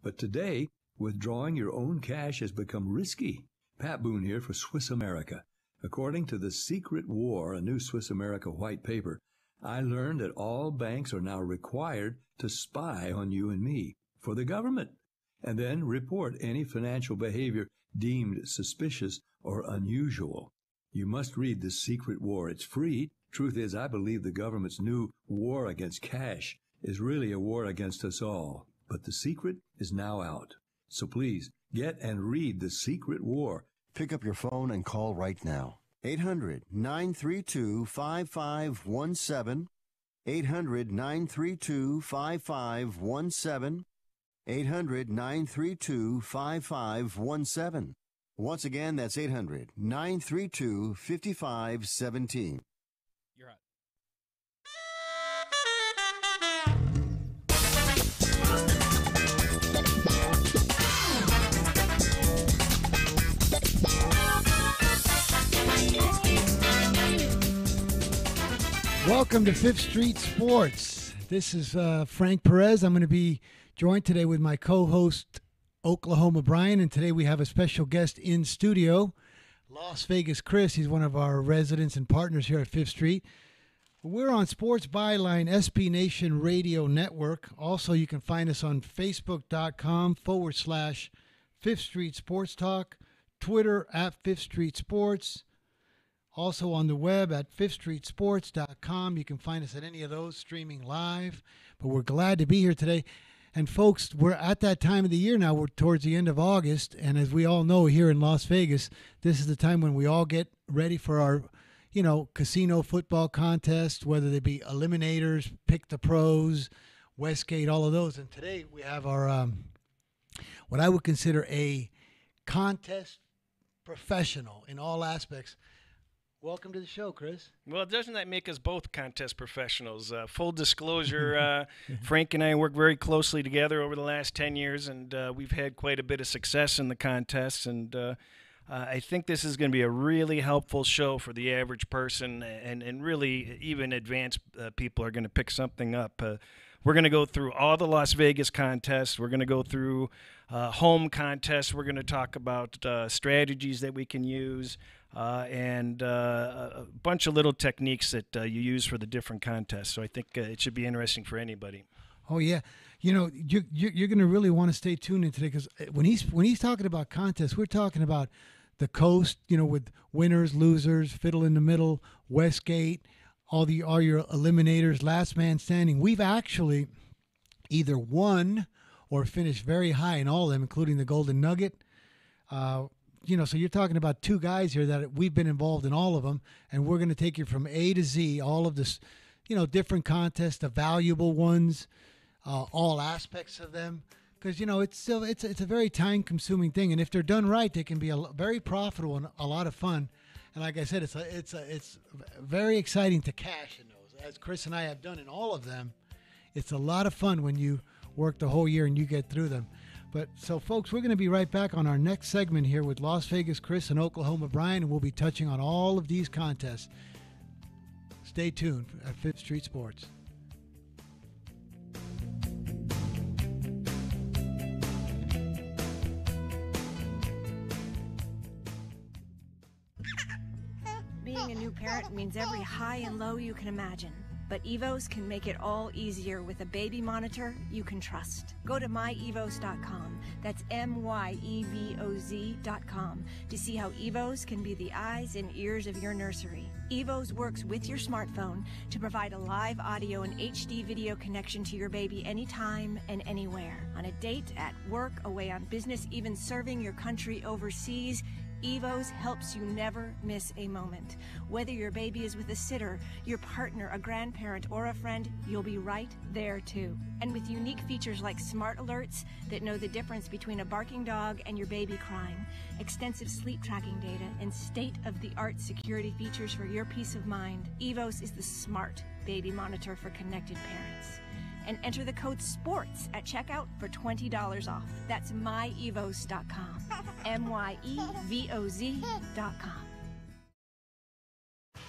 But today, withdrawing your own cash has become risky. Pat Boone here for Swiss America. According to The Secret War, a new Swiss America white paper, I learned that all banks are now required to spy on you and me for the government, and then report any financial behavior deemed suspicious or unusual. You must read The Secret War. It's free. Truth is, I believe the government's new war against cash is really a war against us all. But the secret is now out. So please, get and read The Secret War. Pick up your phone and call right now. 800-932-5517. 800-932-5517. 800-932-5517. Once again, that's 800-932-5517. You're hot. Welcome to Fifth Street Sports. This is Frank Perez. I'm going to be joined today with my co-host, Oklahoma Brian, and today we have a special guest in studio, Las Vegas Cris. He's one of our residents and partners here at Fifth Street. We're on Sports Byline, SB Nation Radio Network. Also, you can find us on Facebook.com/Fifth Street Sports Talk, Twitter at Fifth Street Sports. Also on the web at fifthstreetsports.com. You can find us at any of those streaming live. But we're glad to be here today. And folks, we're at that time of the year now. We're towards the end of August. And as we all know here in Las Vegas, this is the time when we all get ready for our, casino football contest, whether they be Eliminators, Pick the Pros, Westgate, all of those. And today we have our, what I would consider a contest professional in all aspects. Welcome to the show, Chris. Well, doesn't that make us both contest professionals? Full disclosure, Frank and I work very closely together over the last 10 years, and we've had quite a bit of success in the contests. And I think this is going to be a really helpful show for the average person, and really even advanced people are going to pick something up. We're going to go through all the Las Vegas contests. We're going to go through home contests. We're going to talk about strategies that we can use. And a bunch of little techniques that you use for the different contests. So I think it should be interesting for anybody. Oh yeah, you're going to really want to stay tuned in today, because when he's talking about contests, we're talking about the coast. With winners, losers, fiddle in the middle, Westgate, all your eliminators, last man standing. We've actually either won or finished very high in all of them, including the Golden Nugget. So you're talking about two guys here that we've been involved in all of them, and we're going to take you from A to Z, all of this, different contests, the valuable ones, all aspects of them, because it's a very time-consuming thing, and if they're done right, they can be very profitable and a lot of fun. And like I said, it's very exciting to cash in those, as Chris and I have done in all of them. It's a lot of fun when you work the whole year and you get through them. But so, folks, we're going to be right back on our next segment here with Las Vegas Cris and Oklahoma Brian, and we'll be touching on all of these contests. Stay tuned at Fifth Street Sports. Being a new parent means every high and low you can imagine. But Evos can make it all easier with a baby monitor you can trust. Go to myevos.com, that's MYEVOZ.com, to see how Evos can be the eyes and ears of your nursery. Evos works with your smartphone to provide a live audio and HD video connection to your baby anytime and anywhere. On a date, at work, away on business, even serving your country overseas, Evos helps you never miss a moment. Whether your baby is with a sitter, your partner, a grandparent, or a friend, you'll be right there too. And with unique features like smart alerts that know the difference between a barking dog and your baby crying, extensive sleep tracking data, and state-of-the-art security features for your peace of mind, Evos is the smart baby monitor for connected parents. And enter the code SPORTS at checkout for $20 off. That's myevos.com. MYEVOZ.com.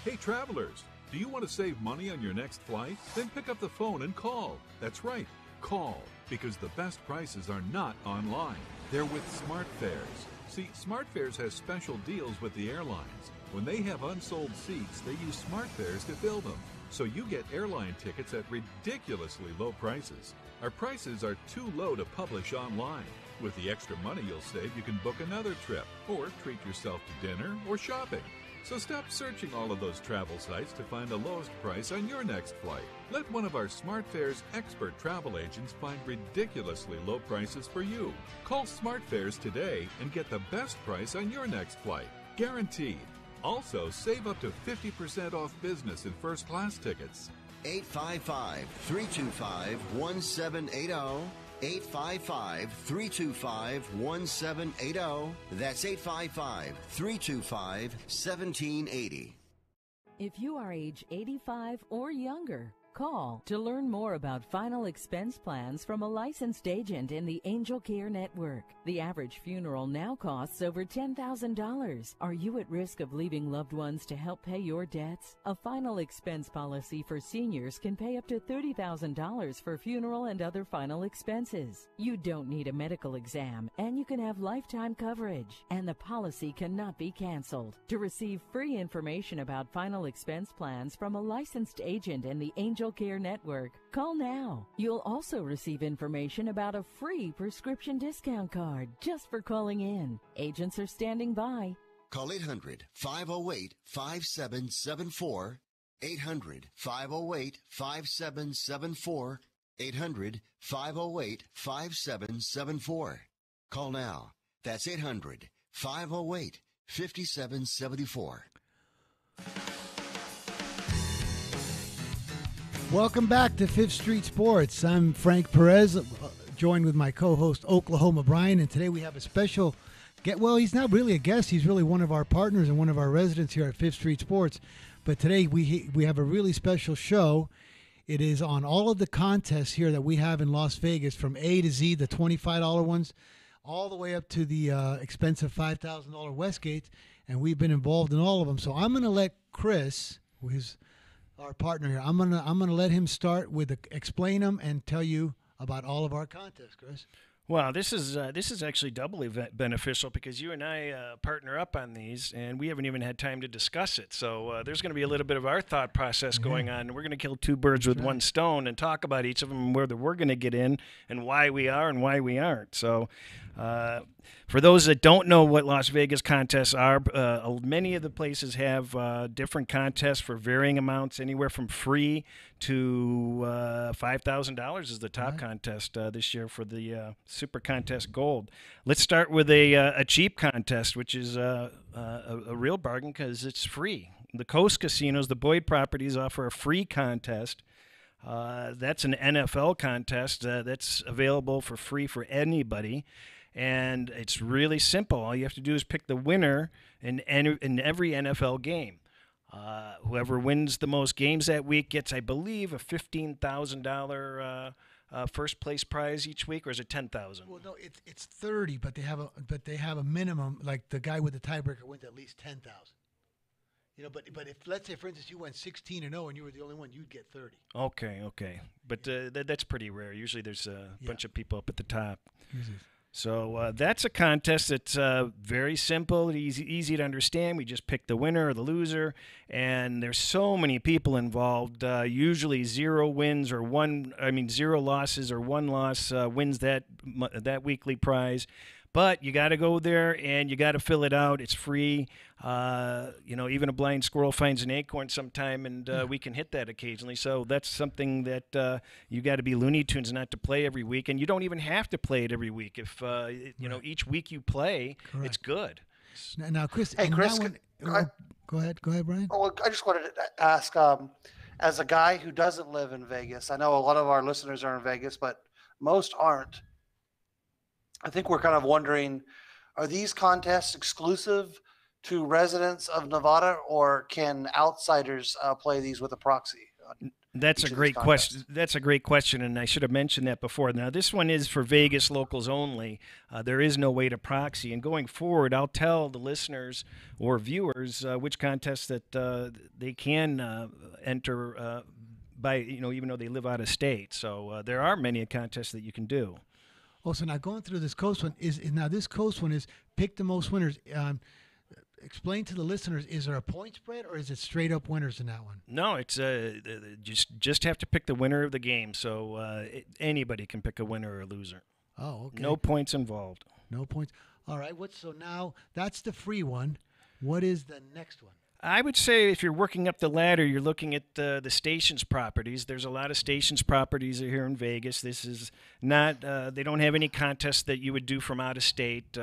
Hey travelers, do you want to save money on your next flight? Then pick up the phone and call. That's right, call. because the best prices are not online. They're with SmartFares. See, SmartFares has special deals with the airlines. When they have unsold seats, they use SmartFares to fill them. So you get airline tickets at ridiculously low prices. Our prices are too low to publish online. With the extra money you'll save, you can book another trip or treat yourself to dinner or shopping. So stop searching all of those travel sites to find the lowest price on your next flight. Let one of our SmartFares expert travel agents find ridiculously low prices for you. Call SmartFares today and get the best price on your next flight. Guaranteed. Also, save up to 50% off business and first class tickets. 855-325-1780. 855-325-1780. That's 855-325-1780. If you are age 85 or younger, call to learn more about final expense plans from a licensed agent in the Angel Care Network. The average funeral now costs over $10,000. Are you at risk of leaving loved ones to help pay your debts? A final expense policy for seniors can pay up to $30,000 for funeral and other final expenses. You don't need a medical exam, and you can have lifetime coverage, and the policy cannot be canceled. To receive free information about final expense plans from a licensed agent in the Angel Care Network, call now. You'll also receive information about a free prescription discount card just for calling in. Agents are standing by. Call 800-508-5774. 800-508-5774. 800-508-5774. Call now. That's 800-508-5774. Welcome back to Fifth Street Sports. I'm Frank Perez, joined with my co-host Oklahoma Brian, and today we have a special guest. Well, he's not really a guest; he's really one of our partners and one of our residents here at Fifth Street Sports. But today we have a really special show. It is on all of the contests here that we have in Las Vegas, from A to Z, the $25 ones, all the way up to the expensive $5,000 Westgate, and we've been involved in all of them. So I'm going to let Chris, who is our partner here, I'm gonna let him start with explain them and tell you about all of our contests, Chris. Well, this is actually doubly beneficial because you and I partner up on these, and we haven't even had time to discuss it. So there's going to be a little bit of our thought process going on. We're going to kill two birds with one stone and talk about each of them, and whether we're going to get in and why we are and why we aren't. So for those that don't know what Las Vegas contests are, many of the places have different contests for varying amounts, anywhere from free to $5,000 is the top contest this year for the Super Contest Gold. Let's start with a cheap contest, which is a real bargain because it's free. The Coast Casinos, the Boyd properties, offer a free contest. That's an NFL contest that's available for free for anybody. And it's really simple. All you have to do is pick the winner in every NFL game. Whoever wins the most games that week gets, I believe, a $15,000 first place prize each week, or is it $10,000? Well, no, it's 30, but they have a minimum. Like the guy with the tiebreaker wins at least 10,000. You know, but if, let's say, for instance, you went 16-0 and you were the only one, you'd get 30. Okay, but that's pretty rare. Usually, there's a bunch of people up at the top. So that's a contest that's very simple, easy to understand. We just pick the winner or the loser, and there's so many people involved. Usually 0 losses or 1 loss wins that weekly prize. But you got to go there and you got to fill it out. It's free. Even a blind squirrel finds an acorn sometime, and we can hit that occasionally. So that's something that you got to be Looney Tunes not to play every week, and you don't even have to play it every week. If each week you play, it's good. Now, Chris. Hey, Chris. Go ahead, Brian. Oh, I just wanted to ask, as a guy who doesn't live in Vegas, I know a lot of our listeners are in Vegas, but most aren't. I think we're kind of wondering, are these contests exclusive to residents of Nevada, or can outsiders play these with a proxy? That's a great question. That's a great question, and I should have mentioned that before. Now, this one is for Vegas locals only. There is no way to proxy. And going forward, I'll tell the listeners or viewers which contests that they can enter by even though they live out of state. So there are many contests that you can do. Oh, so now going through this coast one this coast one is pick the most winners. Explain to the listeners: is there a point spread or is it straight up winners in that one? No, it's just have to pick the winner of the game. So anybody can pick a winner or a loser. Oh, okay. No points involved. No points. All right. So now that's the free one. What is the next one? I would say if you're working up the ladder, you're looking at the Stations properties. There's a lot of Stations properties here in Vegas. This is not, they don't have any contests that you would do from out of state.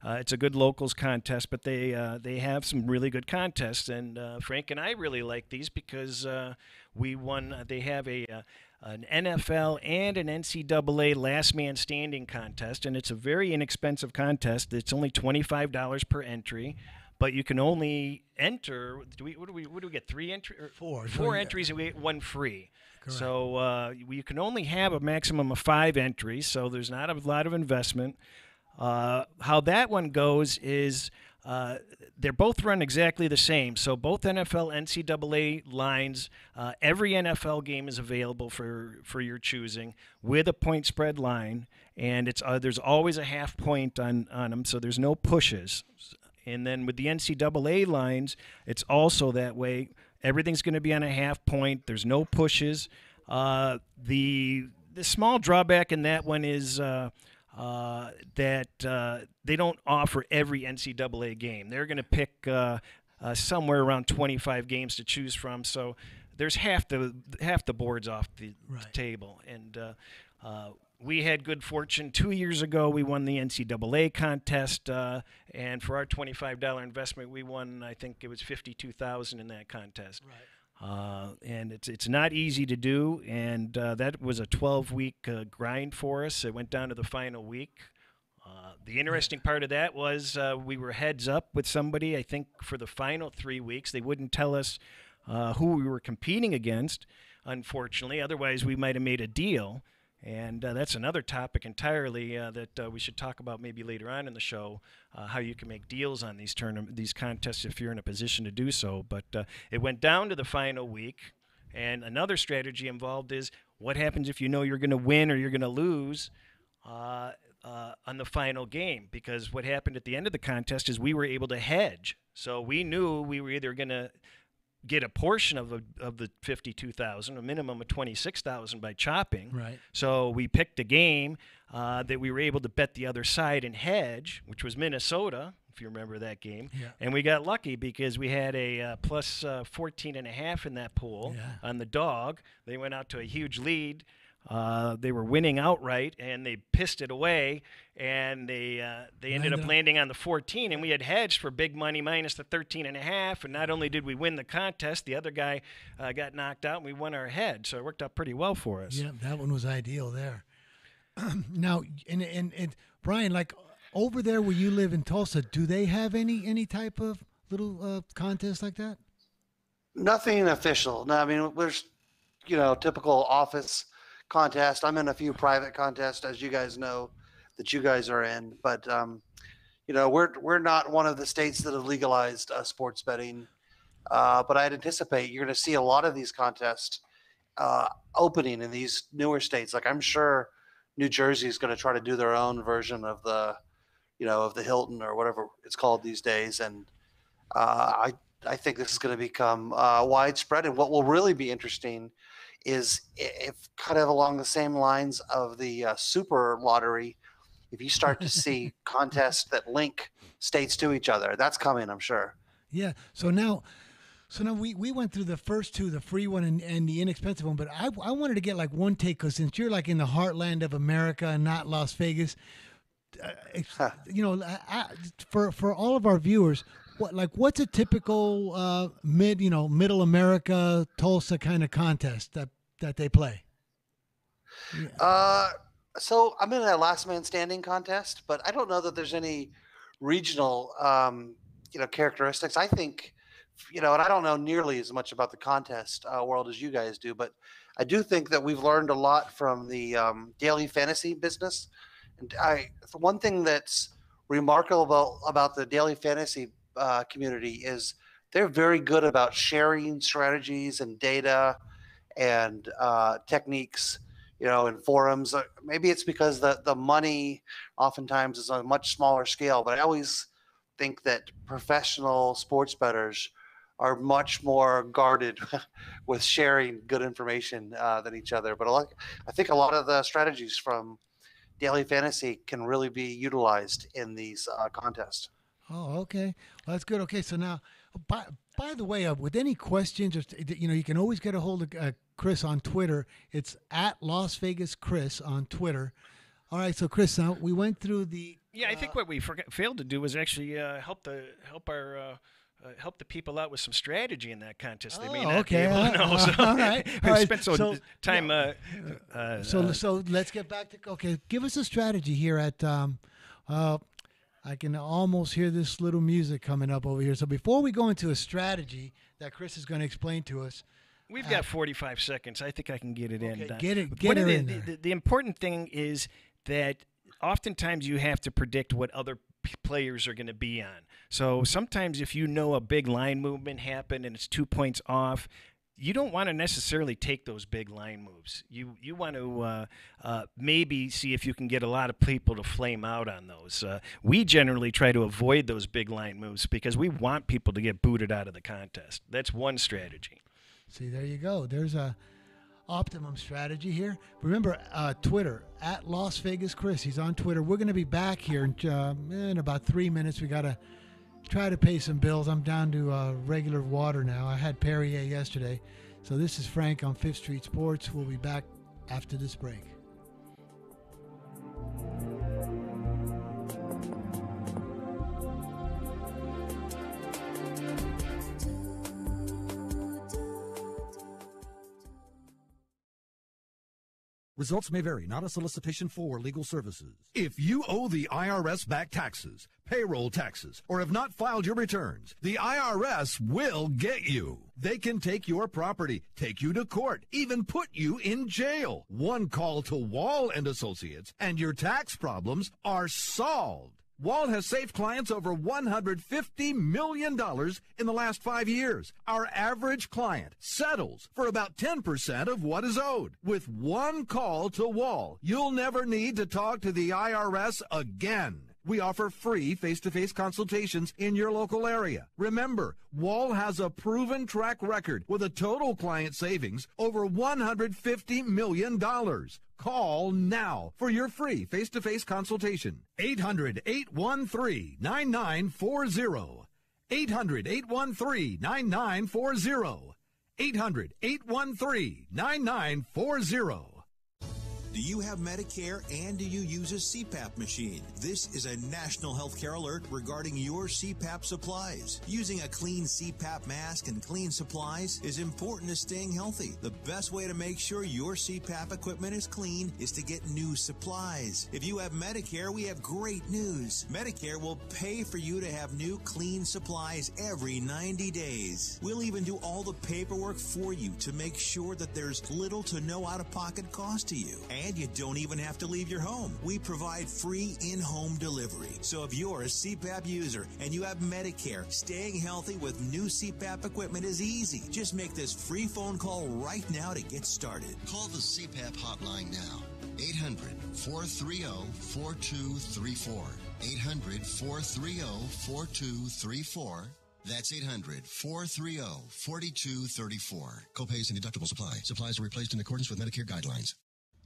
It's a good locals contest, but they have some really good contests. And Frank and I really like these because we won, they have an NFL and an NCAA last man standing contest, and it's a very inexpensive contest. It's only $25 per entry. But you can only enter. What do we get? 3 entries? Four entries, and we get 1 free. Correct. So you can only have a maximum of 5 entries. So there's not a lot of investment. How that one goes is they're both run exactly the same. So both NFL, NCAA lines. Every NFL game is available for your choosing with a point spread line, and it's there's always a half point on them. So there's no pushes. And then with the NCAA lines, it's also that way. Everything's going to be on a half point. There's no pushes. The small drawback in that one is that they don't offer every NCAA game. They're going to pick somewhere around 25 games to choose from. So there's half the boards off the table. And we had good fortune. 2 years ago, we won the NCAA contest, and for our $25 investment, we won, I think it was $52,000 in that contest. Right. And it's not easy to do, and that was a 12-week grind for us. It went down to the final week. The interesting part of that was we were heads up with somebody, I think, for the final 3 weeks. They wouldn't tell us who we were competing against, unfortunately. Otherwise, we might have made a deal. And that's another topic entirely that we should talk about maybe later on in the show, how you can make deals on these contests if you're in a position to do so. But it went down to the final week, and another strategy involved is what happens if you know you're going to win or you're going to lose on the final game. Because what happened at the end of the contest is we were able to hedge. So we knew we were either going to get a portion of the $52,000, a minimum of $26,000 by chopping. Right. So we picked a game that we were able to bet the other side and hedge, which was Minnesota, if you remember that game. Yeah. And we got lucky because we had a plus 14.5 in that pool on the dog. They went out to a huge lead. They were winning outright, and they pissed it away, and they ended up landing on the 14, and we had hedged for big money minus the 13.5, and not only did we win the contest, the other guy got knocked out, and we won our hedge, so it worked out pretty well for us. Yeah, that one was ideal there. Now, and Brian, like over there where you live in Tulsa, do they have any type of little contest like that? Nothing official. No, I mean, there's, typical office contest. I'm in a few private contests, as you guys know, that you guys are in, but we're not one of the states that have legalized sports betting, but I'd anticipate you're going to see a lot of these contests opening in these newer states. Like I'm sure New Jersey is going to try to do their own version of the Hilton or whatever it's called these days, and I think this is going to become widespread. And what will really be interesting is if kind of along the same lines of the super lottery, if you start to see contests that link states to each other, that's coming, I'm sure. Yeah. So now we went through the first two, the free one and the inexpensive one, but I wanted to get like one take, because since you're like in the heartland of America and not Las Vegas, for all of our viewers, what's a typical middle America Tulsa kind of contest that they play? Yeah. So I'm in a last man standing contest, but I don't know that there's any regional characteristics. I think and I don't know nearly as much about the contest world as you guys do, but I do think that we've learned a lot from the daily fantasy business. And one thing that's remarkable about the daily fantasy community is they're very good about sharing strategies and data and techniques, in forums. Maybe it's because the money oftentimes is on a much smaller scale, but I always think that professional sports bettors are much more guarded with sharing good information than each other. But I think a lot of the strategies from daily fantasy can really be utilized in these contests. Oh, okay. Well, that's good. Okay, so now, by the way, with any questions, or you can always get a hold of Chris on Twitter. It's at Las Vegas Cris on Twitter. All right, so Chris, now we went through the. Yeah, I think what we failed to do was actually help the people out with some strategy in that contest. They may not be able to know. So all right. All right. Spent time. So let's get back to give us a strategy here at. I can almost hear this little music coming up over here. So before we go into a strategy that Chris is going to explain to us. We've got 45 seconds. I think I can get it in. Get it in there. The important thing is that oftentimes you have to predict what other players are going to be on. So sometimes if you know a big line movement happened and it's 2 points off, you don't want to necessarily take those big line moves. You want to maybe see if you can get a lot of people to flame out on those. We generally try to avoid those big line moves because we want people to get booted out of the contest. That's one strategy. See, there you go. There's a optimum strategy here. Remember, Twitter, at Las Vegas Cris. He's on Twitter. We're going to be back here in about 3 minutes. We got to try to pay some bills. I'm down to regular water now. I had Perrier yesterday. So this is Frank on 5th Street Sports. We'll be back after this break. Results may vary, not a solicitation for legal services. If you owe the IRS back taxes, payroll taxes, or have not filed your returns, the IRS will get you. They can take your property, take you to court, even put you in jail. One call to Wall and Associates, and your tax problems are solved. Wall has saved clients over $150 million in the last 5 years. Our average client settles for about 10% of what is owed. With one call to Wall, you'll never need to talk to the IRS again. We offer free face-to-face consultations in your local area. Remember, Wall has a proven track record with a total client savings over $150 million. Call now for your free face-to-face consultation. 800-813-9940. 800-813-9940. 800-813-9940. Do you have Medicare and do you use a CPAP machine? This is a national healthcare alert regarding your CPAP supplies. Using a clean CPAP mask and clean supplies is important to staying healthy. The best way to make sure your CPAP equipment is clean is to get new supplies. If you have Medicare, we have great news. Medicare will pay for you to have new clean supplies every 90 days. We'll even do all the paperwork for you to make sure that there's little to no out-of-pocket cost to you. And you don't even have to leave your home. We provide free in-home delivery. So if you're a CPAP user and you have Medicare, staying healthy with new CPAP equipment is easy. Just make this free phone call right now to get started. Call the CPAP hotline now. 800-430-4234. 800-430-4234. That's 800-430-4234. Copays and deductibles apply. Supplies are replaced in accordance with Medicare guidelines.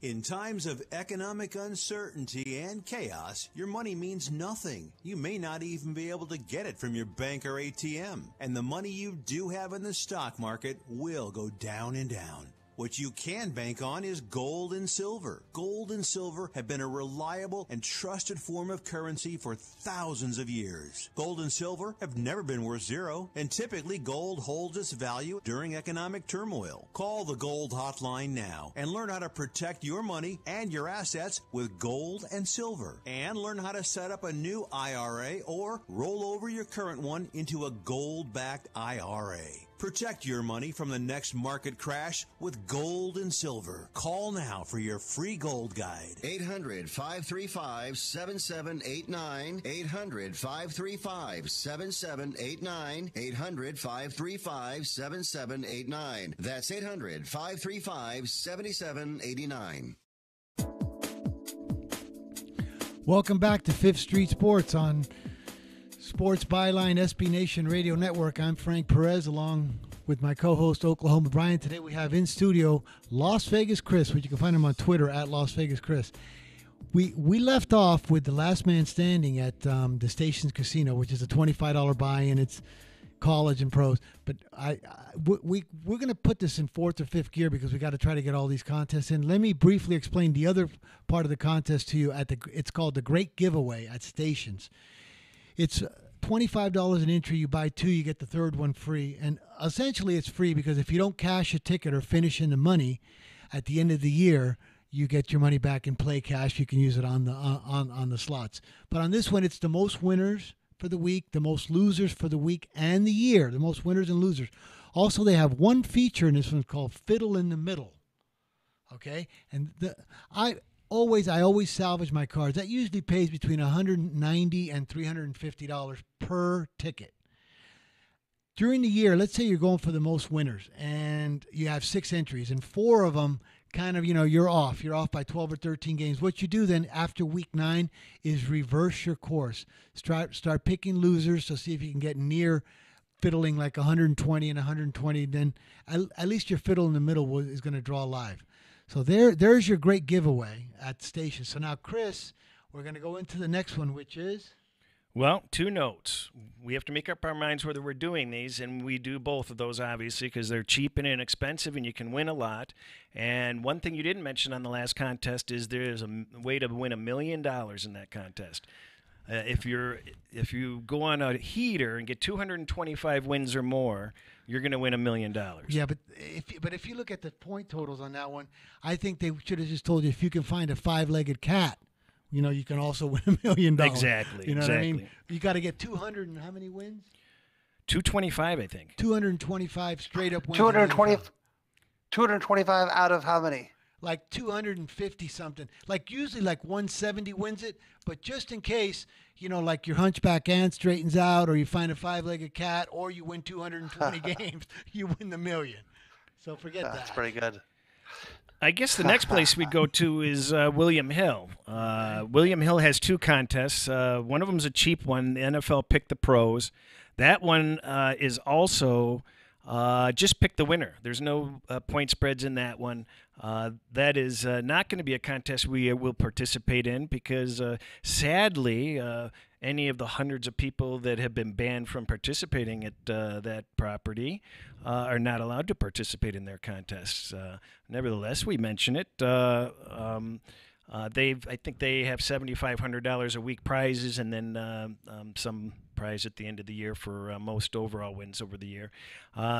In times of economic uncertainty and chaos, your money means nothing. You may not even be able to get it from your bank or ATM. And the money you do have in the stock market will go down and down. What you can bank on is gold and silver. Gold and silver have been a reliable and trusted form of currency for thousands of years. Gold and silver have never been worth zero, and typically gold holds its value during economic turmoil. Call the Gold Hotline now and learn how to protect your money and your assets with gold and silver. And learn how to set up a new IRA or roll over your current one into a gold-backed IRA. Protect your money from the next market crash with gold and silver. Call now for your free gold guide. 800-535-7789. 800-535-7789. 800-535-7789. That's 800-535-7789. Welcome back to Fifth Street Sports on Sports Byline SB Nation Radio Network. I'm Frank Perez along with my co-host Oklahoma Brian. Today we have in studio Las Vegas Cris, which you can find him on Twitter at Las Vegas Cris. We left off with the last man standing at the Stations Casino, which is a $25 buy-in. It's college and pros, but we're going to put this in fourth or fifth gear because we got to try to get all these contests in. Let me briefly explain the other part of the contest to you. It's called the Great Giveaway at Stations. It's $25 an entry. You buy two, you get the third one free. And essentially it's free because if you don't cash a ticket or finish in the money at the end of the year, you get your money back in play cash. You can use it on the slots. But on this one, it's the most winners for the week, the most losers for the week and the year, the most winners and losers. Also, they have one feature in this one called Fiddle in the Middle. Okay? And I always salvage my cards. That usually pays between $190 and $350 per ticket. During the year, let's say you're going for the most winners and you have 6 entries and 4 of them kind of, you're off. You're off by 12 or 13 games. What you do then after week 9 is reverse your course. Start picking losers to see if you can get near fiddling like 120 and 120. Then at least your fiddle in the middle is going to draw live. So there's your great giveaway at the station. So now, Chris, we're going to go into the next one, which is? Well, 2 notes. We have to make up our minds whether we're doing these, and we do both of those, obviously, because they're cheap and inexpensive, and you can win a lot. And one thing you didn't mention on the last contest is there's a way to win $1 million in that contest. If you go on a heater and get 225 wins or more, you're going to win $1 million. Yeah, but if you look at the point totals on that one, I think they should have just told you if you can find a 5-legged cat, you can also win $1 million. Exactly. You know what I mean? You got to get 200 and how many wins? 225, I think. 225 straight up wins. 225 out of how many? Like 250 something. Like usually like 170 wins it, but just in case, like your hunchback aunt straightens out or you find a 5-legged cat or you win 220 games, you win the $1 million. So forget that. That's pretty good. I guess the next place we'd go to is William Hill. William Hill has 2 contests. One of them is a cheap one. The NFL Pick the Pros. That one is also just pick the winner. There's no point spreads in that one. That is not going to be a contest we will participate in because, sadly, any of the hundreds of people that have been banned from participating at that property are not allowed to participate in their contests. Nevertheless, we mention it. I think they have $7,500 a week prizes and then some prize at the end of the year for most overall wins over the year.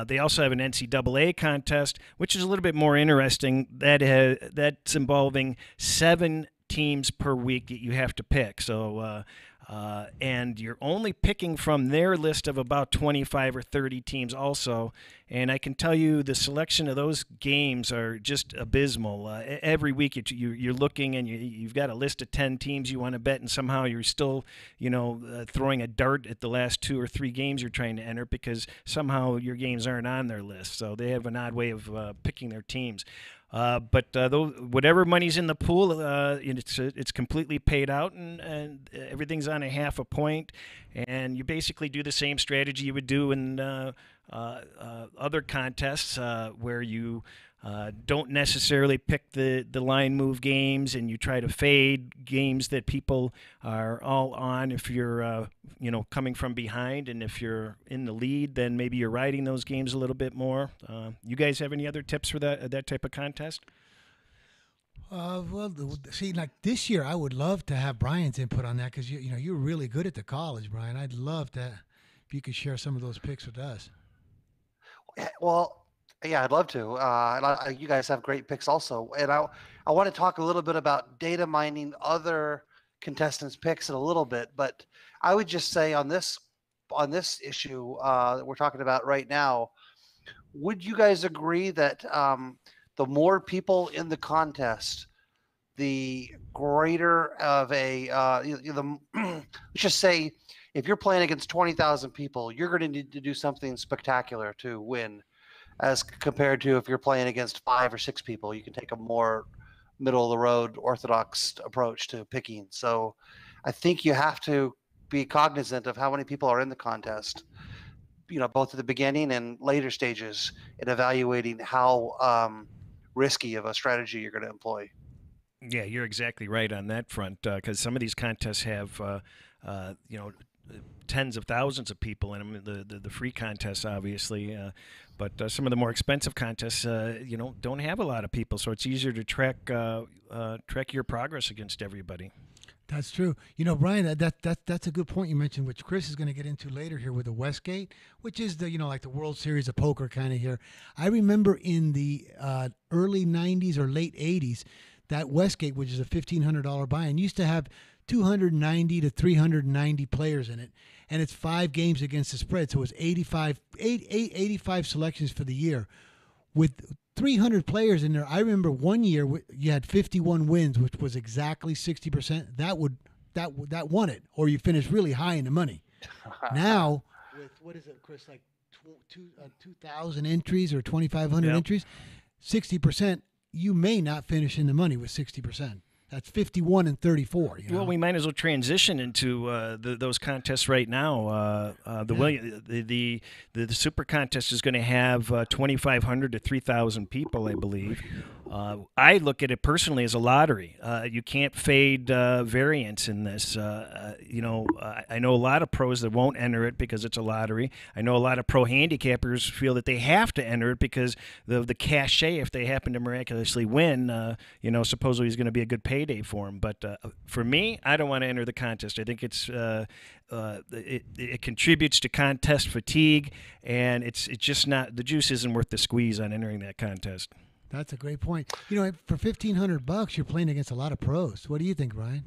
They also have an NCAA contest, which is a little bit more interesting. That's involving 7 teams per week that you have to pick. So, and you're only picking from their list of about 25 or 30 teams also. And I can tell you the selection of those games are just abysmal. Every week you're looking and you've got a list of 10 teams you want to bet, and somehow you're still, throwing a dart at the last 2 or 3 games you're trying to enter because somehow your games aren't on their list. So they have an odd way of picking their teams. But whatever money's in the pool, it's completely paid out, and everything's on a half a point. And you basically do the same strategy you would do in other contests where you don't necessarily pick the line move games, and you try to fade games that people are all on. If you're coming from behind, and if you're in the lead, then maybe you're riding those games a little bit more. You guys have any other tips for that type of contest? Well, see, like this year, I would love to have Brian's input on that because you're really good at the college, Brian. I'd love to if you could share some of those picks with us. Well, yeah, I'd love to. You guys have great picks also, and I want to talk a little bit about data mining other contestants' picks in a little bit. But I would just say on this issue that we're talking about right now, would you guys agree that the more people in the contest, the greater of a let's just say if you're playing against 20,000 people, you're going to need to do something spectacular to win, as compared to if you're playing against 5 or 6 people, you can take a more middle of the road orthodox approach to picking. So I think you have to be cognizant of how many people are in the contest, both at the beginning and later stages, in evaluating how risky of a strategy you're going to employ. Yeah, you're exactly right on that front, because some of these contests have, tens of thousands of people in them. The free contests, obviously, but some of the more expensive contests, don't have a lot of people, so it's easier to track your progress against everybody. That's true. Brian, that's a good point you mentioned, which Chris is going to get into later here with the Westgate, which is the like the World Series of Poker kind of here. I remember in the early 90s or late 80s, that Westgate, which is a $1,500 buy-in, used to have 290 to 390 players in it, and it's 5 games against the spread, so it's 85 selections for the year. With 300 players in there, I remember one year you had 51 wins, which was exactly 60%. That won it, or you finished really high in the money. Now, with what is it, Chris? Like 2,000 entries or 2,500 entries, 60%. You may not finish in the money with 60%. That's 51 and 34. Well, we might as well transition into those contests right now. The Super Contest is going to have 2,500 to 3,000 people, I believe. I look at it personally as a lottery. You can't fade variance in this. I know a lot of pros that won't enter it because it's a lottery. I know a lot of pro handicappers feel that they have to enter it because the cachet, if they happen to miraculously win, supposedly is going to be a good payday for them. But for me, I don't want to enter the contest. I think it contributes to contest fatigue, and it's just not, the juice isn't worth the squeeze on entering that contest. That's a great point. For $1,500, you're playing against a lot of pros. What do you think, Brian?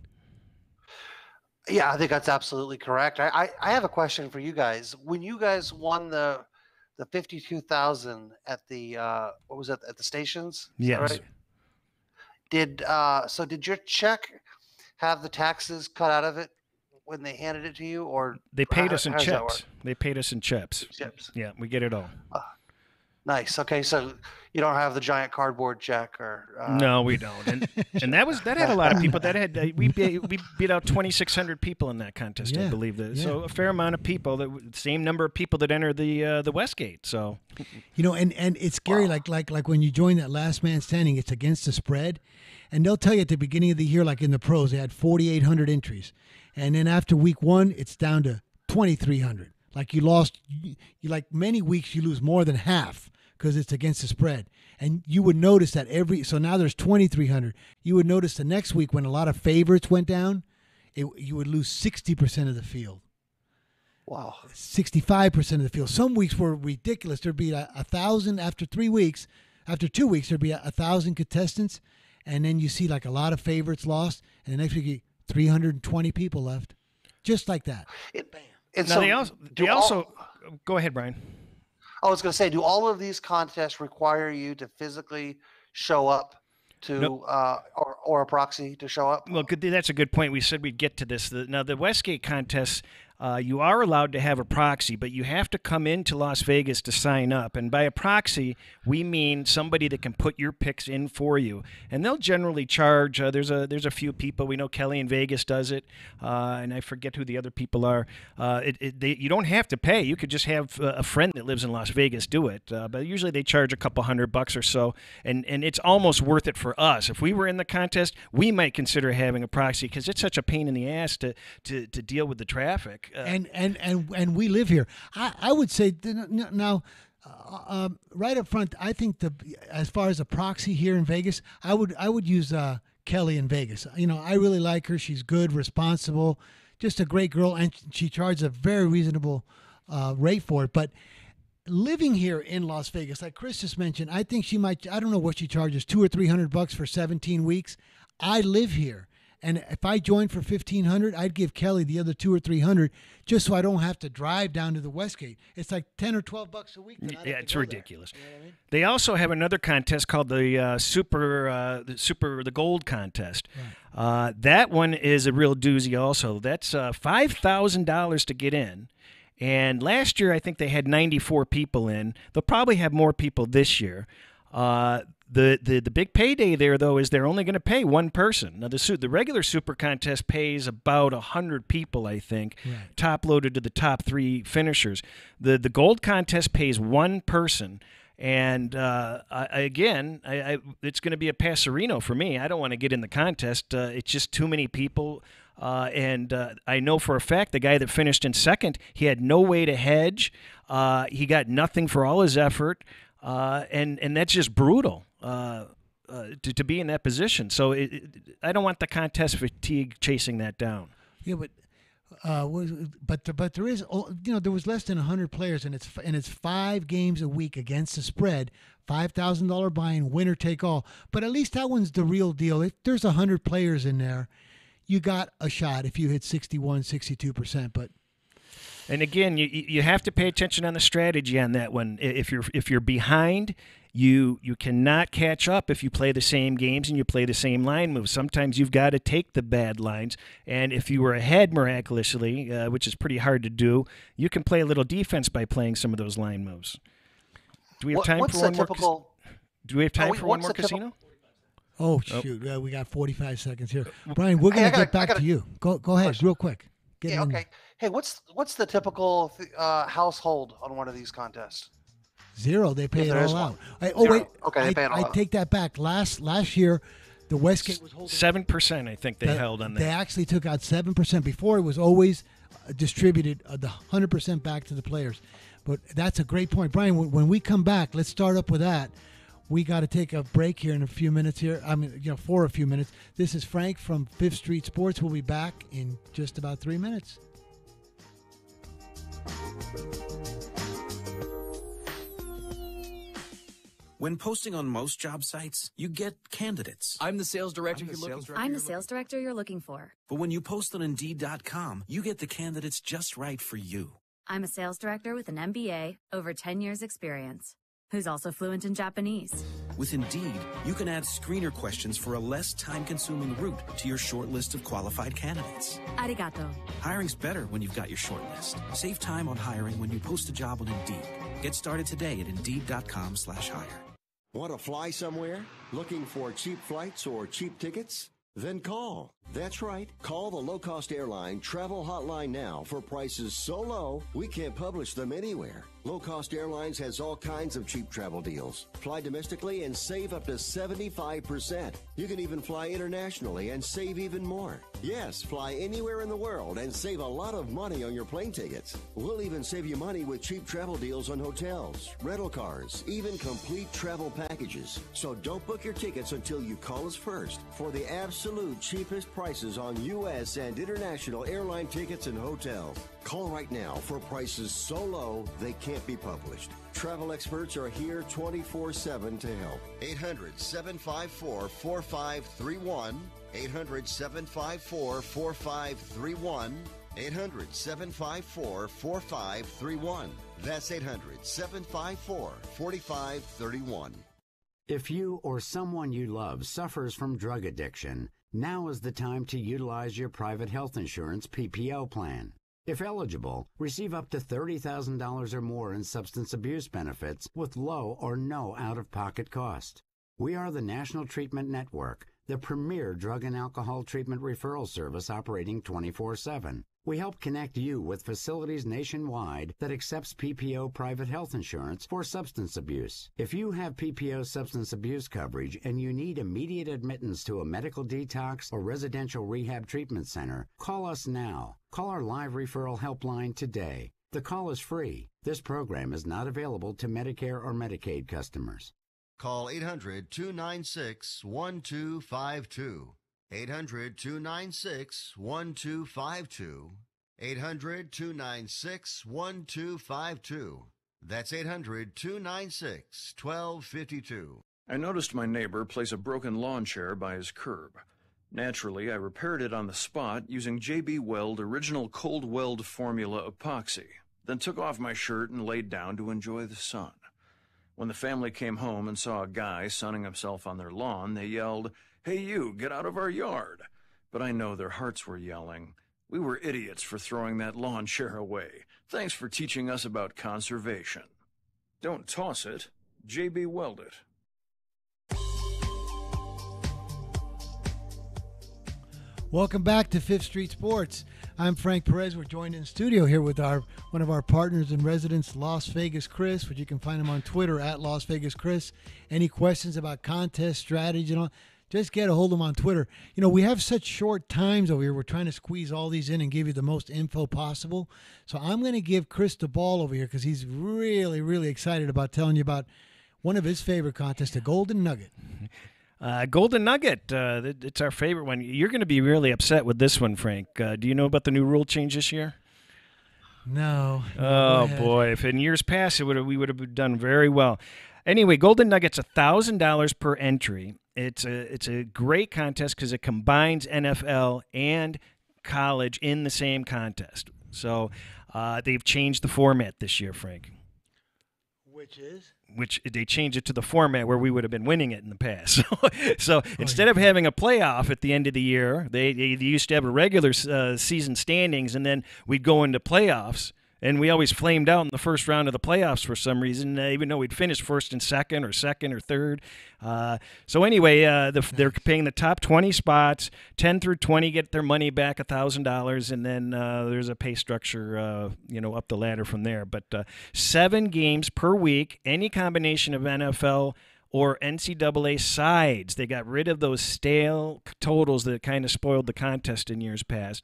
Yeah, I think that's absolutely correct. I have a question for you guys. When you guys won the 52,000 at the what was it, at the stations? Yes. Right? Did your check have the taxes cut out of it when they handed it to you, or they paid us in chips? They paid us in chips. Chips. Yeah, we get it all. Nice. Okay, so you don't have the giant cardboard check, or no, we don't. And that had a lot of people. We beat out 2,600 people in that contest. I believe that. Yeah. So a fair amount of people. The same number of people that enter the Westgate. So and it's scary. Wow. Like when you join that last man standing, it's against the spread, and they'll tell you at the beginning of the year, like in the pros, they had 4,800 entries, and then after week 1, it's down to 2,300. Like like many weeks you lose more than half, because it's against the spread. And you would notice that so now there's 2,300. You would notice the next week when a lot of favorites went down, you would lose 60% of the field. Wow. 65% of the field. Some weeks were ridiculous. There'd be 1,000 after 3 weeks. After 2 weeks, there'd be 1,000 contestants. And then you see like a lot of favorites lost. And the next week, 320 people left. Just like that. They also go ahead, Brian. I was going to say, do all of these contests require you to physically show up to, or a proxy to show up? Well, that's a good point. We said we'd get to this. Now, the Westgate contests, you are allowed to have a proxy, but you have to come into Las Vegas to sign up. And by a proxy, we mean somebody that can put your picks in for you. And they'll generally charge. There's a few people. We know Kelly in Vegas does it, and I forget who the other people are. You don't have to pay. You could just have a friend that lives in Las Vegas do it. But usually they charge a couple $100 or so, and it's almost worth it for us. If we were in the contest, we might consider having a proxy because it's such a pain in the ass to deal with the traffic. And we live here. I would say now, right up front, I think as far as a proxy here in Vegas, I would use Kelly in Vegas. I really like her. She's good, responsible, just a great girl, and she charges a very reasonable rate for it. But living here in Las Vegas, like Chris just mentioned, I think she might. I don't know what she charges, $200 or $300 for 17 weeks. I live here. And if I joined for $1,500, I'd give Kelly the other $200 or $300 just so I don't have to drive down to the Westgate. It's like $10 or $12 a week. Yeah, it's ridiculous. You know what I mean? They also have another contest called the the Gold Contest. Right. That one is a real doozy. Also, that's $5,000 to get in. And last year, I think they had 94 people in. They'll probably have more people this year. The big payday there, though, is they're only going to pay one person. Now, the regular Super Contest pays about 100 people, I think, right, top-loaded to the top 3 finishers. The Gold Contest pays one person. And, it's going to be a Passerino for me. I don't want to get in the contest. It's just too many people. And I know for a fact the guy that finished in second, he had no way to hedge. He got nothing for all his effort. And that's just brutal to be in that position. So I don't want the contest fatigue chasing that down. Yeah, but there is, there was less than 100 players, and it's 5 games a week against the spread, $5,000 buy-in, winner take all. But at least that one's the real deal. If there's 100 players in there, you got a shot if you hit 61, 62%. But and again, you have to pay attention on the strategy on that one. If you're behind, you cannot catch up if you play the same games and you play the same line moves. Sometimes you've got to take the bad lines, and if you were ahead miraculously, which is pretty hard to do, you can play a little defense by playing some of those line moves. Do we have time for one more? Do we have time for one more casino? Oh shoot! We got 45 seconds here, Brian. We're gonna get back to you. Go ahead, real quick. Okay. Hey, what's the typical household on one of these contests? 0. They pay it all out. Wait. Okay, they pay it all out. I take that back. Last year, the Westgate was holding 7%. I think they held on that. They actually took out 7%. Before, it was always distributed the 100% back to the players. But that's a great point, Brian. When we come back, let's start up with that. We got to take a break here in a few minutes here. For a few minutes. This is Frank from 5th Street Sports. We'll be back in just about 3 minutes. When posting on most job sites, you get candidates. I'm the sales director you're looking for. But when you post on Indeed.com, you get the candidates just right for you. I'm a sales director with an MBA, over 10 years experience, who's also fluent in Japanese. With Indeed, you can add screener questions for a less time-consuming route to your short list of qualified candidates. Arigato. Hiring's better when you've got your short list. Save time on hiring when you post a job on Indeed. Get started today at Indeed.com/hire. Want to fly somewhere? Looking for cheap flights or cheap tickets? Then call. That's right. Call the low-cost airline travel hotline now for prices so low we can't publish them anywhere. Low Cost Airlines has all kinds of cheap travel deals. Fly domestically and save up to 75%. You can even fly internationally and save even more. Yes, fly anywhere in the world and save a lot of money on your plane tickets. We'll even save you money with cheap travel deals on hotels, rental cars, even complete travel packages. So don't book your tickets until you call us first for the absolute cheapest prices on U.S. and international airline tickets and hotels. Call right now for prices so low they can't be published. Travel experts are here 24/7 to help. 800-754-4531. 800-754-4531. 800-754-4531. That's 800-754-4531. If you or someone you love suffers from drug addiction, now is the time to utilize your private health insurance PPO plan. If eligible, receive up to $30,000 or more in substance abuse benefits with low or no out-of-pocket cost. We are the National Treatment Network, the premier drug and alcohol treatment referral service operating 24/7. We help connect you with facilities nationwide that accepts PPO private health insurance for substance abuse. If you have PPO substance abuse coverage and you need immediate admittance to a medical detox or residential rehab treatment center, call us now. Call our live referral helpline today. The call is free. This program is not available to Medicare or Medicaid customers. Call 800-296-1252. 800-296-1252. 800-296-1252. That's 800-296-1252. I noticed my neighbor place a broken lawn chair by his curb. Naturally, I repaired it on the spot using JB Weld Original Cold Weld Formula Epoxy, then took off my shirt and laid down to enjoy the sun. When the family came home and saw a guy sunning himself on their lawn, they yelled, "Hey you, get out of our yard." But I know their hearts were yelling, "We were idiots for throwing that lawn chair away. Thanks for teaching us about conservation." Don't toss it, JB Weld it. Welcome back to Fifth Street Sports. I'm Frank Perez. We're joined in studio here with one of our partners in residence, Las Vegas Cris, which you can find him on Twitter at Las Vegas Cris. Any questions about contest strategy and all, just get a hold of him on Twitter. You know, we have such short times over here. We're trying to squeeze all these in and give you the most info possible. So I'm going to give Chris the ball over here because he's really, really excited about telling you about one of his favorite contests, the Golden Nugget. Golden Nugget, it's our favorite one. You're going to be really upset with this one, Frank. Do you know about the new rule change this year? No. Oh, boy. If in years past, we would have done very well. Anyway, Golden Nugget's $1,000 per entry. It's a great contest because it combines NFL and college in the same contest. So they've changed the format this year, Frank. Which is? Which they changed it to the format where we would have been winning it in the past. So instead of having a playoff at the end of the year, they used to have a regular season standings, and then we'd go into playoffs. And we always flamed out in the first round of the playoffs for some reason, even though we'd finished first and second or third. So anyway, they're paying the top 20 spots. 10 through 20 get their money back, $1,000, and then there's a pay structure, up the ladder from there. But 7 games per week, any combination of NFL or NCAA sides. They got rid of those stale totals that kind of spoiled the contest in years past.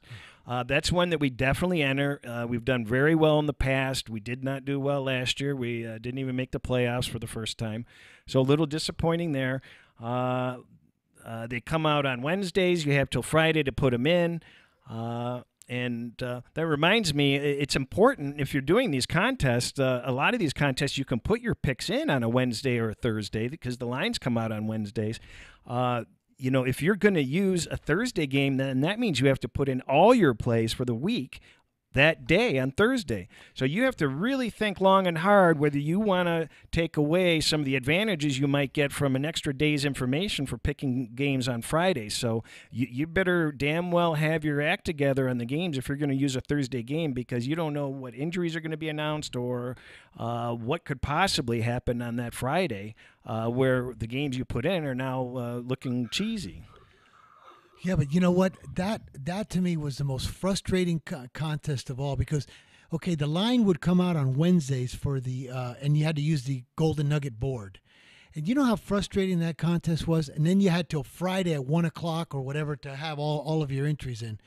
That's one that we definitely enter. We've done very well in the past. We did not do well last year. We didn't even make the playoffs for the first time. So a little disappointing there. They come out on Wednesdays. You have till Friday to put them in. And that reminds me, it's important if you're doing these contests, a lot of these contests you can put your picks in on a Wednesday or a Thursday because the lines come out on Wednesdays. If you're going to use a Thursday game, then that means you have to put in all your plays for the week that day on Thursday. So you have to really think long and hard whether you want to take away some of the advantages you might get from an extra day's information for picking games on Friday. So you better damn well have your act together on the games if you're going to use a Thursday game, because you don't know what injuries are going to be announced or what could possibly happen on that Friday where the games you put in are now looking cheesy. Yeah, but you know what? That to me was the most frustrating contest of all because, okay, the line would come out on Wednesdays for the and you had to use the Golden Nugget board. And you know how frustrating that contest was? And then you had till Friday at 1 o'clock or whatever to have all of your entries in.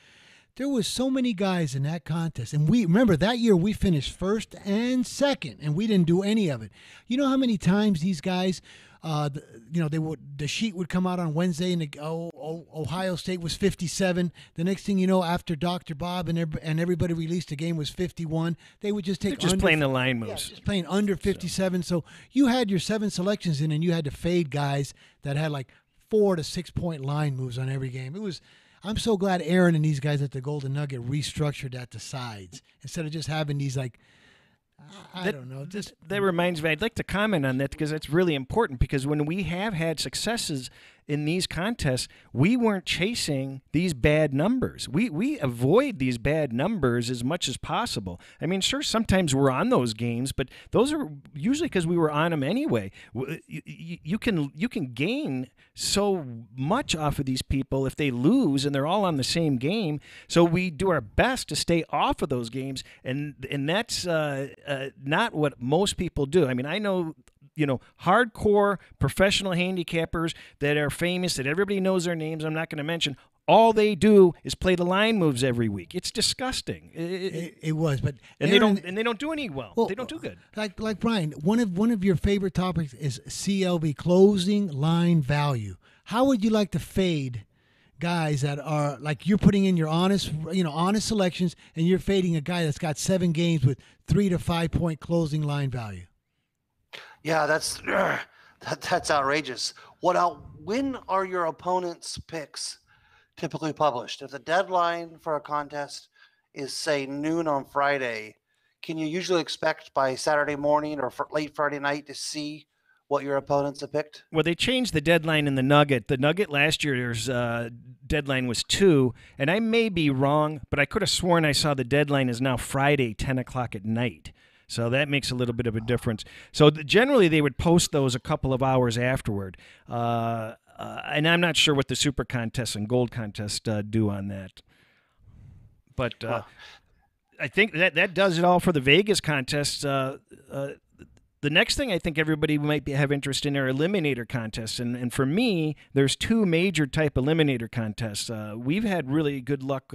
There was so many guys in that contest. And we remember that year we finished first and second, and we didn't do any of it. You know how many times these guys the sheet would come out on Wednesday and Ohio State was 57. The next thing you know, after Dr. Bob and everybody released the game was 51, they would just take playing the line moves. Yeah, just playing under 57. So you had your 7 selections in, and you had to fade guys that had like 4 to 6 point line moves on every game. I'm so glad Aaron and these guys at the Golden Nugget restructured at the sides instead of just having these like. I don't know. That reminds me, I'd like to comment on that because that's really important, because when we have had successes in these contests, we weren't chasing these bad numbers. We avoid these bad numbers as much as possible. I mean, sure, sometimes we're on those games, but those are usually because we were on them anyway. You can gain so much off of these people if they lose and they're all on the same game. So we do our best to stay off of those games, and that's not what most people do. I mean, I know hardcore professional handicappers that are famous, that everybody knows their names, I'm not going to mention. All they do is play the line moves every week. It's disgusting. It was, but and Aaron, they don't do any well. They don't do good. Like Brian, one of your favorite topics is CLV, closing line value. How would you like to fade guys that are like you're putting in your honest selections, and you're fading a guy that's got 7 games with 3 to 5 point closing line value? Yeah, that's outrageous. When are your opponent's picks typically published? If the deadline for a contest is, say, noon on Friday, can you usually expect by Saturday morning or late Friday night to see what your opponents have picked? Well, they changed the deadline in the Nugget. The Nugget last year's deadline was 2, and I may be wrong, but I could have sworn I saw the deadline is now Friday, 10 o'clock at night. So that makes a little bit of a difference. So generally they would post those a couple of hours afterward. And I'm not sure what the Super Contest and Gold Contest do on that. But I think that does it all for the Vegas contest. The next thing I think everybody might have interest in are eliminator contests. And for me, there's 2 major type eliminator contests. We've had really good luck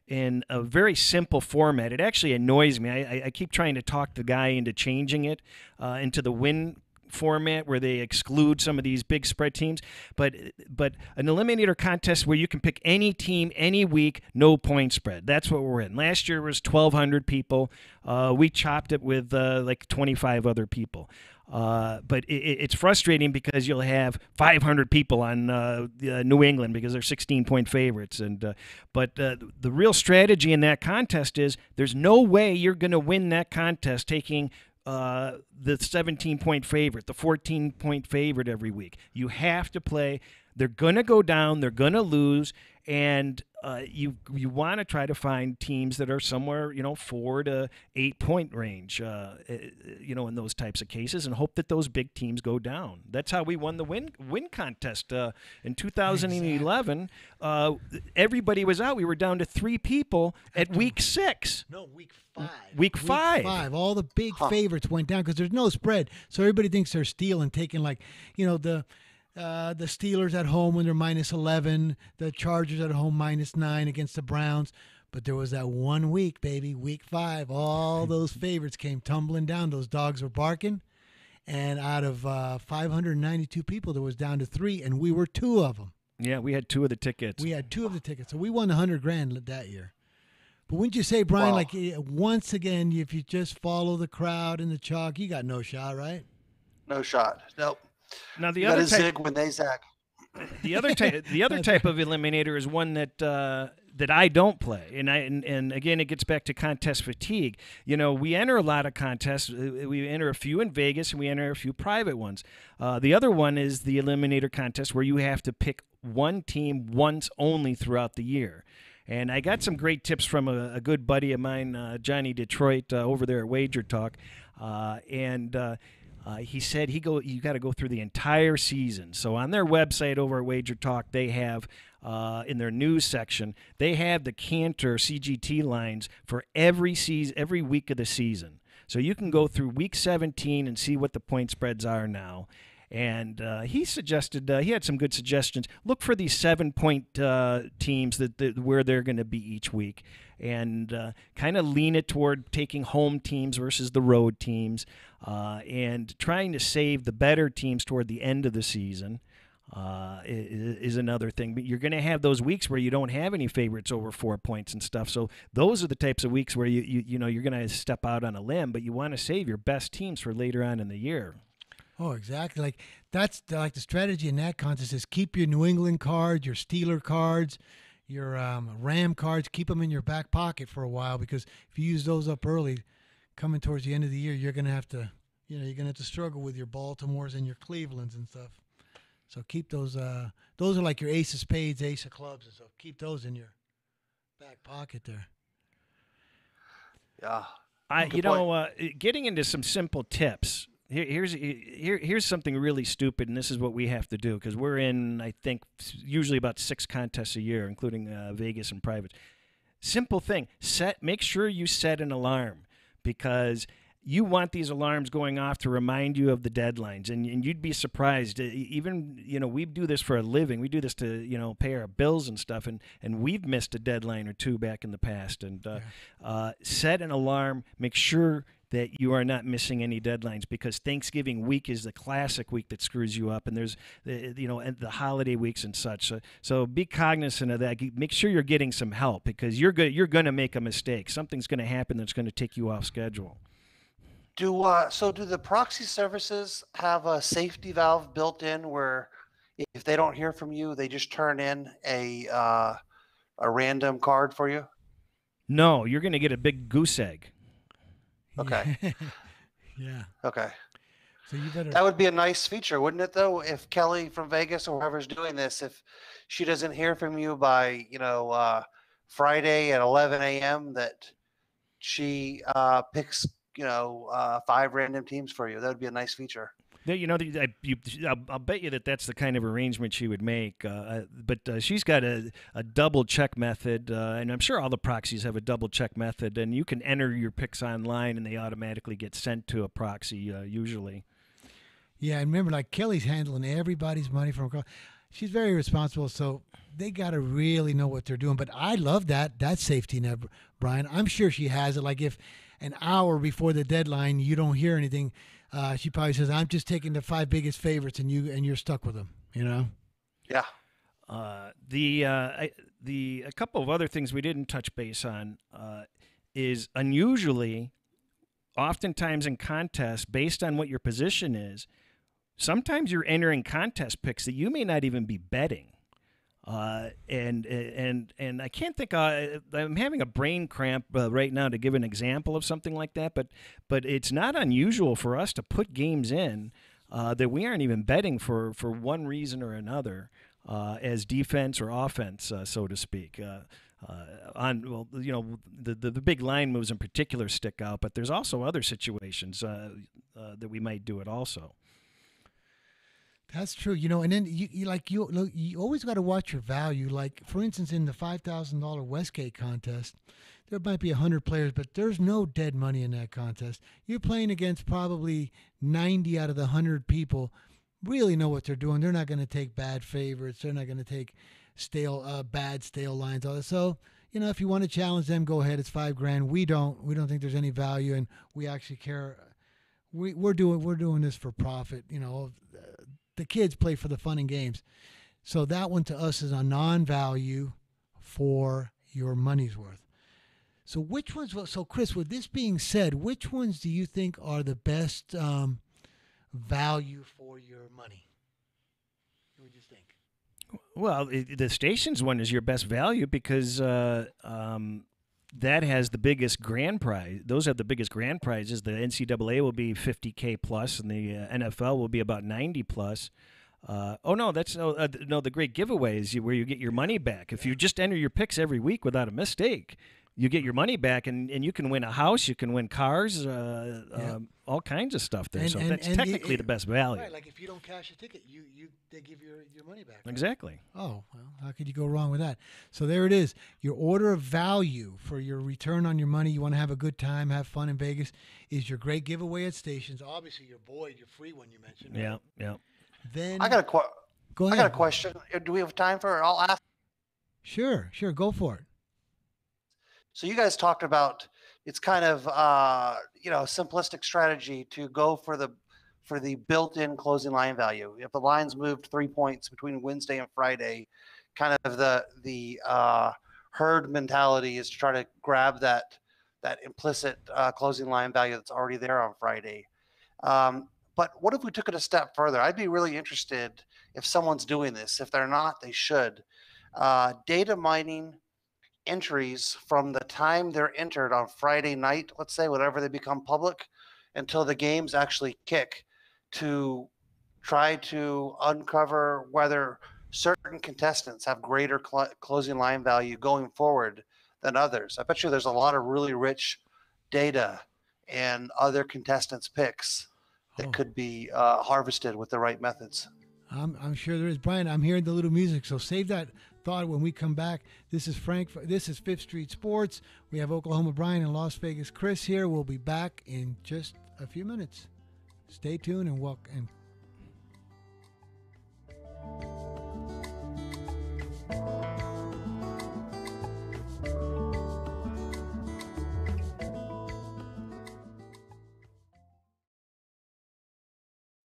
in a very simple format. It actually annoys me. I keep trying to talk the guy into changing it into the win format where they exclude some of these big spread teams, but an eliminator contest where you can pick any team any week, no point spread. That's what we're in. Last year was 1,200 people. We chopped it with like 25 other people. But it's frustrating because you'll have 500 people on New England because they're 16-point favorites. But the real strategy in that contest is there's no way you're going to win that contest taking the 17-point favorite, the 14-point favorite every week. You have to play. They're going to go down. They're going to lose. And you want to try to find teams that are somewhere, 4 to 8 point range, in those types of cases, and hope that those big teams go down. That's how we won the win contest in 2011. Exactly. Everybody was out. We were down to 3 people at week 6. No, week 5. Week 5. All the big favorites went down because there's no spread. So everybody thinks they're stealing, taking the Steelers at home when they're minus 11, the Chargers at home minus 9 against the Browns. But there was that one week, baby, week 5. All those favorites came tumbling down. Those dogs were barking. And out of 592 people, there was down to 3, and we were 2 of them. Yeah, we had 2 of the tickets. So we won $100,000 that year. But wouldn't you say, Brian, once again, if you just follow the crowd and the chalk, you got no shot, right? No shot. Nope. Now the other type, zig when they zag. The other type of eliminator is one that I don't play, and again it gets back to contest fatigue. We enter a lot of contests. We enter a few in Vegas, and we enter a few private ones. The other one is the eliminator contest, where you have to pick one team once only throughout the year. And I got some great tips from a good buddy of mine, Johnny Detroit, over there at Wager Talk, he said you got to go through the entire season. So on their website over at Wager Talk, they have in their news section, they have the Cantor CGT lines for every week of the season. So you can go through week 17 and see what the point spreads are now. And he suggested he had some good suggestions. Look for these 7-point teams where they're going to be each week, and kind of lean it toward taking home teams versus the road teams, and trying to save the better teams toward the end of the season. Is another thing. But you're going to have those weeks where you don't have any favorites over 4 points and stuff. So those are the types of weeks where you're going to step out on a limb, but you want to save your best teams for later on in the year. Oh, exactly. That's the strategy in that contest is keep your New England cards, your Steeler cards, your Ram cards, keep them in your back pocket for a while, because if you use those up early, coming towards the end of the year, you're going to have to, you're going to have to struggle with your Baltimores and your Clevelands and stuff. So keep those. Those are like your ace of spades, ace of clubs, and stuff. Keep those in your back pocket there. Yeah. Getting into some simple tips. Here's something really stupid, and this is what we have to do, because we're in, I think, usually about 6 contests a year, including Vegas and private. Simple thing: make sure you set an alarm, because you want these alarms going off to remind you of the deadlines, and you'd be surprised. Even we do this for a living. We do this to pay our bills and stuff, and we've missed a deadline or 2 back in the past. And set an alarm. Make sure that you are not missing any deadlines, because Thanksgiving week is the classic week that screws you up, and there's and the holiday weeks and such. So be cognizant of that. Make sure you're getting some help, because you're going to make a mistake. Something's going to happen that's going to take you off schedule. Do the proxy services have a safety valve built in where if they don't hear from you, they just turn in a random card for you? No, you're going to get a big goose egg. Okay. Yeah. Okay. So you better. That would be a nice feature, wouldn't it, though? If Kelly from Vegas or whoever's doing this, if she doesn't hear from you by, Friday at 11 a.m., that she picks, 5 random teams for you. That would be a nice feature. I'll bet you that's the kind of arrangement she would make. But she's got a double check method, and I'm sure all the proxies have a double check method. And you can enter your picks online, and they automatically get sent to a proxy usually. Yeah, and remember, like Kelly's handling everybody's money from across. She's very responsible, so they got to really know what they're doing. But I love that safety net, Brian. I'm sure she has it. Like if an hour before the deadline you don't hear anything. She probably says, "I'm just taking the 5 biggest favorites, and you're stuck with them." Yeah. A couple of other things we didn't touch base on is unusually, oftentimes in contests, based on what your position is, sometimes you're entering contest picks that you may not even be betting. And I can't think. I'm having a brain cramp right now to give an example of something like that. But it's not unusual for us to put games in that we aren't even betting for one reason or another, as defense or offense, so to speak. The big line moves in particular stick out, but there's also other situations that we might do it also. That's true, and then you always got to watch your value. Like for instance, in the $5,000 Westgate contest, there might be 100 players, but there's no dead money in that contest. You're playing against probably 90 out of the 100 people really know what they're doing. They're not going to take bad favorites. They're not going to take bad stale lines. All that. So if you want to challenge them, go ahead. It's $5,000. We don't think there's any value, and we actually care. We're doing this for profit. The kids play for the fun and games. So that one to us is a non-value for your money's worth. So which ones, so Chris, with this being said, which ones do you think are the best value for your money? What do you think? Well, the Stations one is your best value because that has the biggest grand prize. Those have the biggest grand prizes. The NCAA will be $50K plus, and the NFL will be about $90 plus. The great giveaways where you get your money back. If you just enter your picks every week without a mistake, you get your money back, and you can win a house, you can win cars, all kinds of stuff there. So that's technically the best value. Right, like if you don't cash a ticket, they give your money back. Right? Exactly. Oh, well, how could you go wrong with that? So there it is. Your order of value for your return on your money, you want to have a good time, have fun in Vegas, is your great giveaway at Stations. Obviously, your free one you mentioned. Right? Yeah. Then I got a question. Do we have time for it? I'll ask. Sure. Go for it. So you guys talked about it's kind of a simplistic strategy to go for the built-in closing line value. If the line's moved 3 points between Wednesday and Friday, kind of the herd mentality is to try to grab that implicit closing line value that's already there on Friday. But what if we took it a step further? I'd be really interested if someone's doing this. If they're not, they should. Data mining entries from the time they're entered on Friday night, let's say, whenever they become public, until the games actually kick, to try to uncover whether certain contestants have greater closing line value going forward than others. I bet you there's a lot of really rich data and other contestants' picks that could be harvested with the right methods. I'm sure there is. Brian, I'm hearing the little music, so save that thought when we come back. This is Frank. This is Fifth Street Sports. We have Oklahoma Brian and Las Vegas Chris here. We'll be back in just a few minutes. Stay tuned and welcome.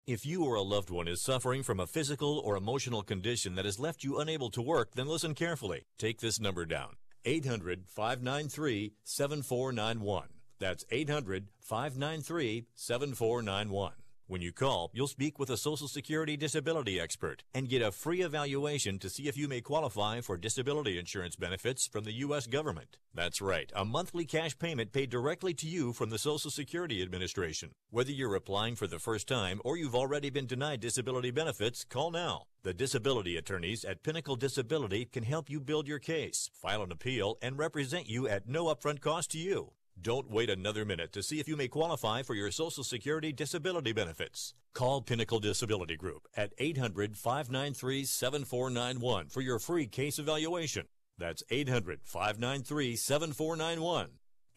If you or a loved one is suffering from a physical or emotional condition that has left you unable to work, then listen carefully. Take this number down, 800-593-7491. That's 800-593-7491. When you call, you'll speak with a Social Security disability expert and get a free evaluation to see if you may qualify for disability insurance benefits from the U.S. government. That's right, a monthly cash payment paid directly to you from the Social Security Administration. Whether you're applying for the first time or you've already been denied disability benefits, call now. The disability attorneys at Pinnacle Disability can help you build your case, file an appeal, and represent you at no upfront cost to you. Don't wait another minute to see if you may qualify for your Social Security disability benefits. Call Pinnacle Disability Group at 800-593-7491 for your free case evaluation. That's 800-593-7491.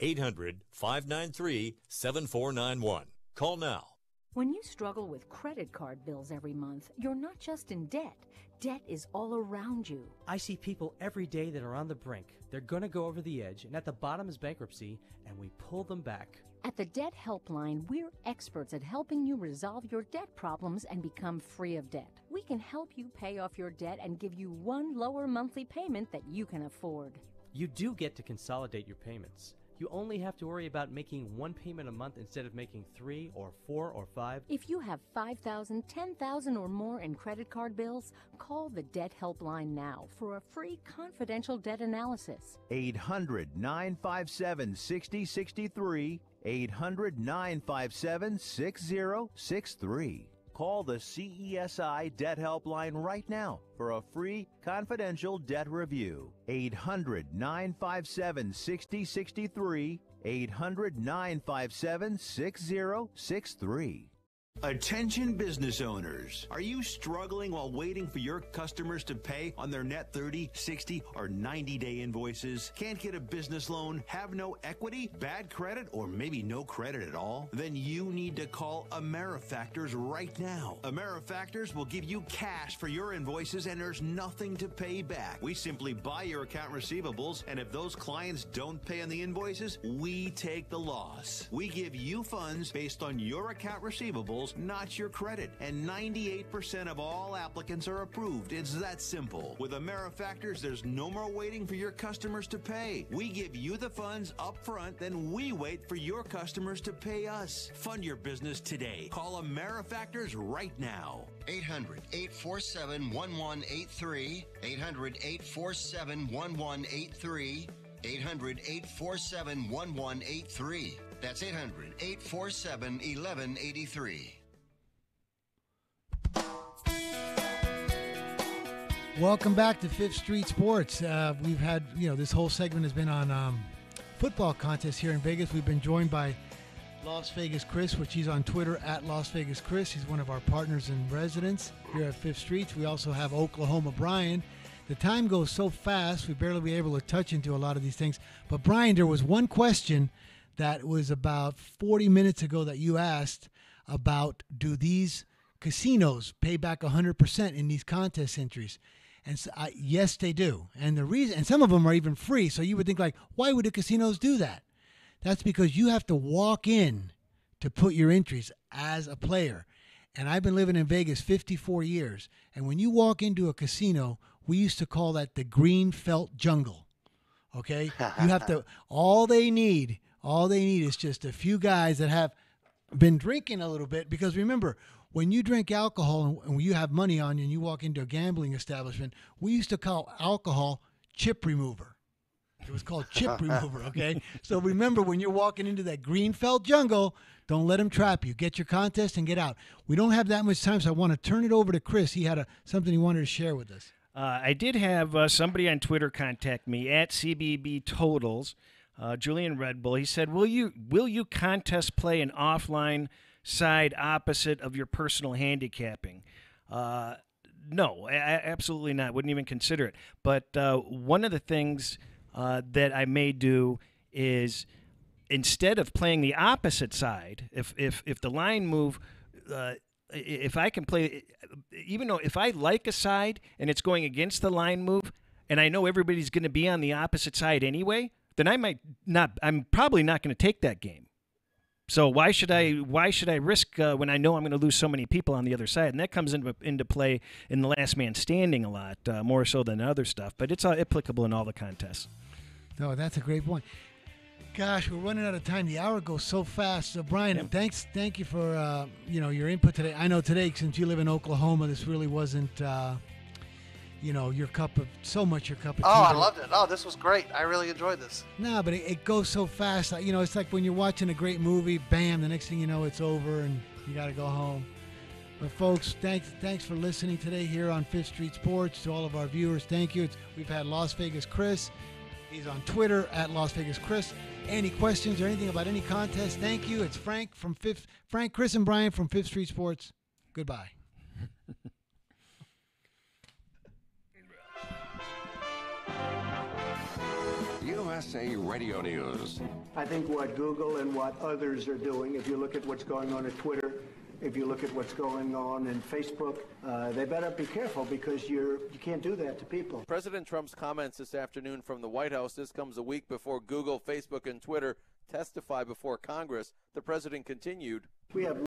800-593-7491. Call now. When you struggle with credit card bills every month, you're not just in debt. Debt is all around you. I see people every day that are on the brink. They're going to go over the edge, and at the bottom is bankruptcy, and we pull them back. At the Debt Helpline, we're experts at helping you resolve your debt problems and become free of debt. We can help you pay off your debt and give you one lower monthly payment that you can afford. You do get to consolidate your payments. You only have to worry about making one payment a month instead of making 3 or 4 or 5. If you have $5,000, $10,000 or more in credit card bills, call the Debt Helpline now for a free confidential debt analysis. 800-957-6063. 800-957-6063. Call the CESI Debt Helpline right now for a free confidential debt review. 800-957-6063. 800-957-6063. Attention business owners. Are you struggling while waiting for your customers to pay on their net 30, 60, or 90-day invoices? Can't get a business loan? Have no equity? Bad credit? Or maybe no credit at all? Then you need to call AmeriFactors right now. AmeriFactors will give you cash for your invoices and there's nothing to pay back. We simply buy your account receivables, and if those clients don't pay on the invoices, we take the loss. We give you funds based on your account receivables, not your credit, and 98% of all applicants are approved. It's that simple. With AmeriFactors, there's no more waiting for your customers to pay. We give you the funds up front, then we wait for your customers to pay us. Fund your business today. Call AmeriFactors right now. 800-847-1183. 800-847-1183. 800-847-1183. That's 800-847-1183. Welcome back to Fifth Street Sports. We've had, this whole segment has been on football contests here in Vegas. We've been joined by Las Vegas Cris, which he's on Twitter at Las Vegas Cris. He's one of our partners in residence here at Fifth Street. We also have Oklahoma Brian. The time goes so fast, we barely be able to touch into a lot of these things. But Brian, there was one question that was about 40 minutes ago that you asked about, do these casinos pay back 100% in these contest entries? And so, yes, they do. And the reason, and some of them are even free. So you would think, like, why would the casinos do that? That's because you have to walk in to put your entries as a player. And I've been living in Vegas 54 years. And when you walk into a casino, we used to call that the green felt jungle. Okay? You have to, all they need is just a few guys that have been drinking a little bit. Because remember, when you drink alcohol and you have money on you and you walk into a gambling establishment, we used to call alcohol chip remover. It was called chip remover, okay? So remember, when you're walking into that green felt jungle, don't let them trap you. Get your contest and get out. We don't have that much time, so I want to turn it over to Chris. He had something he wanted to share with us. I did have somebody on Twitter contact me at CBB Totals, Julian Red Bull. He said, will you contest play an offline side opposite of your personal handicapping? No, absolutely not. Wouldn't even consider it. But one of the things that I may do is, instead of playing the opposite side, if the line move, if I can play, even though if I like a side and it's going against the line move, and I know everybody's going to be on the opposite side anyway, then I'm probably not going to take that game. So why should I risk when I know I'm going to lose so many people on the other side? And that comes into play in the last man standing a lot, more so than other stuff. But it's applicable in all the contests. No, that's a great point. Gosh, we're running out of time. The hour goes so fast. So, Brian, thank you for your input today. I know today, since you live in Oklahoma, this really wasn't your cup of tea. Oh, I loved it. Oh, this was great. I really enjoyed this. No, but it goes so fast. It's like when you're watching a great movie, bam, the next thing you know, it's over and you got to go home. But folks, thanks for listening today here on Fifth Street Sports. To all of our viewers, thank you. We've had Las Vegas Cris. He's on Twitter at Las Vegas Cris. Any questions or anything about any contest, thank you. It's Frank, Chris, and Brian from Fifth Street Sports. Goodbye. USA Radio News. I think what Google and what others are doing, if you look at what's going on at Twitter, if you look at what's going on in Facebook, they better be careful because you can't do that to people. President Trump's comments this afternoon from the White House, this comes a week before Google, Facebook, and Twitter testify before Congress. The president continued. We have